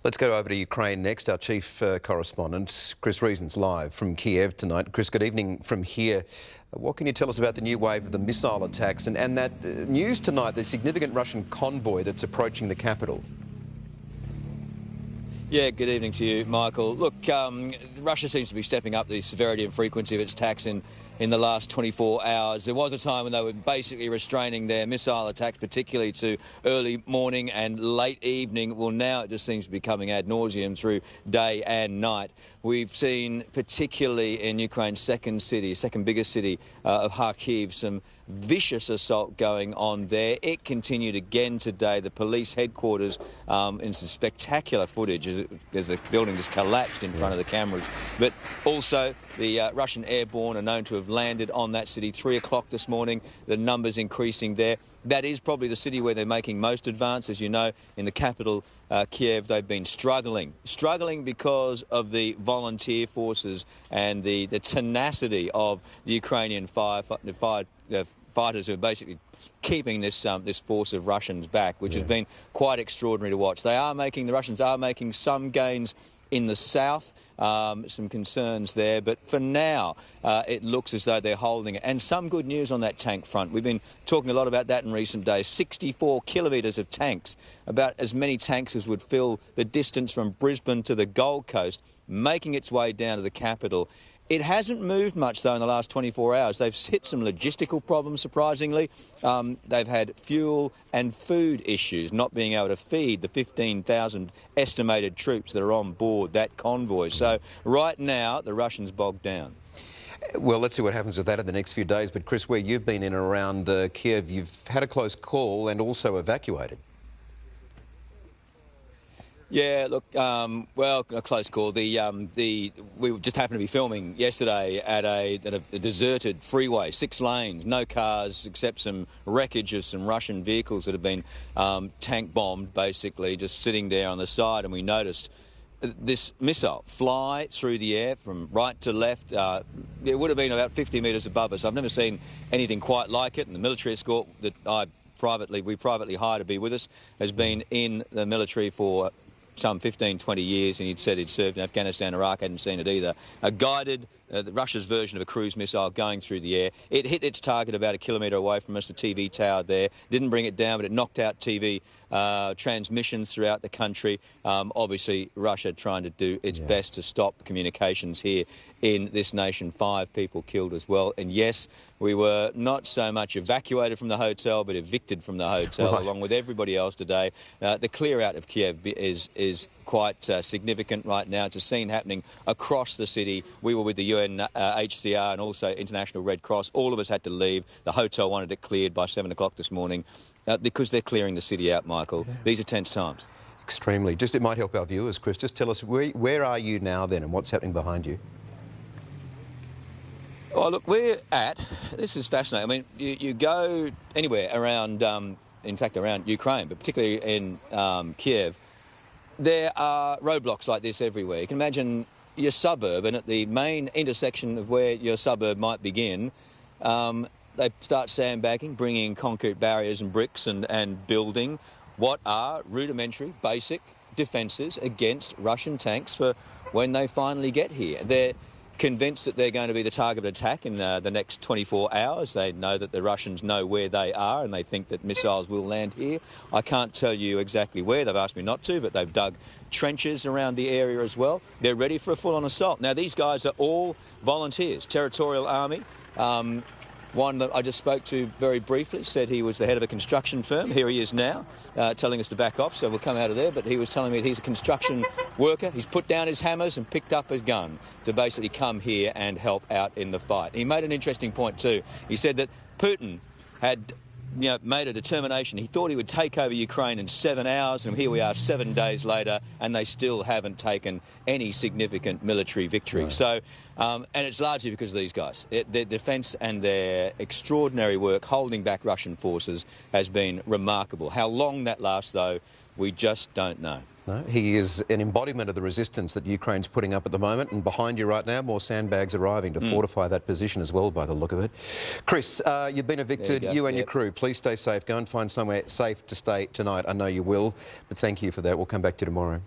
Let's go over to Ukraine next. Our chief correspondent, Chris Reason's live from Kiev tonight. Chris, good evening from here. What can you tell us about the new wave of the missile attacks and that news tonight, the significant Russian convoy that's approaching the capital? Yeah, good evening to you, Michael. Look, Russia seems to be stepping up the severity and frequency of its attacks in the last 24 hours. There was a time when they were basically restraining their missile attacks, particularly to early morning and late evening. Well, now it just seems to be coming ad nauseum through day and night. We've seen, particularly in Ukraine's second biggest city of Kharkiv, some vicious assault going on there. It continued again today. The police headquarters in some spectacular footage as the building just collapsed in front of the cameras. But also the Russian airborne are known to have landed on that city 3 o'clock this morning. The numbers increasing there. That is probably the city where they're making most advance. As you know, in the capital, Kiev, they've been struggling because of the volunteer forces and the tenacity of the Ukrainian fighters who are basically keeping this force of Russians back, which has been quite extraordinary to watch. The Russians are making some gains in the south, some concerns there, but for now it looks as though they're holding it. And some good news on that tank front. We've been talking a lot about that in recent days. 64 kilometres of tanks, about as many tanks as would fill the distance from Brisbane to the Gold Coast, making its way down to the capital. It hasn't moved much, though, in the last 24 hours. They've hit some logistical problems, surprisingly. They've had fuel and food issues, not being able to feed the 15,000 estimated troops that are on board that convoy. So right now, the Russians bogged down. Well, let's see what happens with that in the next few days. But, Chris, where you've been in and around Kiev, you've had a close call and also evacuated. Yeah, look, well, a close call. We just happened to be filming yesterday at a deserted freeway, 6 lanes, no cars except some wreckage of some Russian vehicles that have been tank bombed, basically, just sitting there on the side. And we noticed this missile fly through the air from right to left. It would have been about 50 metres above us. I've never seen anything quite like it. And the military escort that we privately hire to be with us has been in the military for some 15, 20 years, and he'd said he'd served in Afghanistan, Iraq, hadn't seen it either. A guided, Russia's version of a cruise missile going through the air. It hit its target about 1 kilometre away from us, the TV tower there. Didn't bring it down, but it knocked out TV transmissions throughout the country. Obviously, Russia trying to do its best to stop communications here in this nation. 5 people killed as well. And yes, we were not so much evacuated from the hotel, but evicted from the hotel, along with everybody else today. The clear out of Kiev is quite significant right now. It's a scene happening across the city. We were with the UNHCR and also International Red Cross. All of us had to leave. The hotel wanted it cleared by 7 o'clock this morning because they're clearing the city out, Michael. Yeah. These are tense times. Extremely. Just, it might help our viewers, Chris. Just tell us, where are you now then and what's happening behind you? Oh, look, this is fascinating. I mean, you go anywhere around, in fact, around Ukraine, but particularly in Kiev, there are roadblocks like this everywhere. You can imagine your suburb, and at the main intersection of where your suburb might begin, they start sandbagging, bringing concrete barriers and bricks and building what are rudimentary, basic defences against Russian tanks for when they finally get here. They're convinced that they're going to be the target of attack in the next 24 hours. They know that the Russians know where they are and they think that missiles will land here. I can't tell you exactly where. They've asked me not to, but they've dug trenches around the area as well. They're ready for a full-on assault. Now, these guys are all volunteers, Territorial Army. One that I just spoke to very briefly said he was the head of a construction firm. Here he is now, telling us to back off, so we'll come out of there. But he was telling me that he's a construction worker. He's put down his hammers and picked up his gun to basically come here and help out in the fight. He made an interesting point too. He said that Putin had made a determination. He thought he would take over Ukraine in 7 hours, and here we are 7 days later, and they still haven't taken any significant military victory. Right. So, and it's largely because of these guys. Their defence and their extraordinary work holding back Russian forces has been remarkable. How long that lasts, though, we just don't know. No, he is an embodiment of the resistance that Ukraine's putting up at the moment, and behind you right now, more sandbags arriving to fortify that position as well, by the look of it. Chris, you've been evicted, you and your crew. Please stay safe. Go and find somewhere safe to stay tonight. I know you will, but thank you for that. We'll come back to you tomorrow.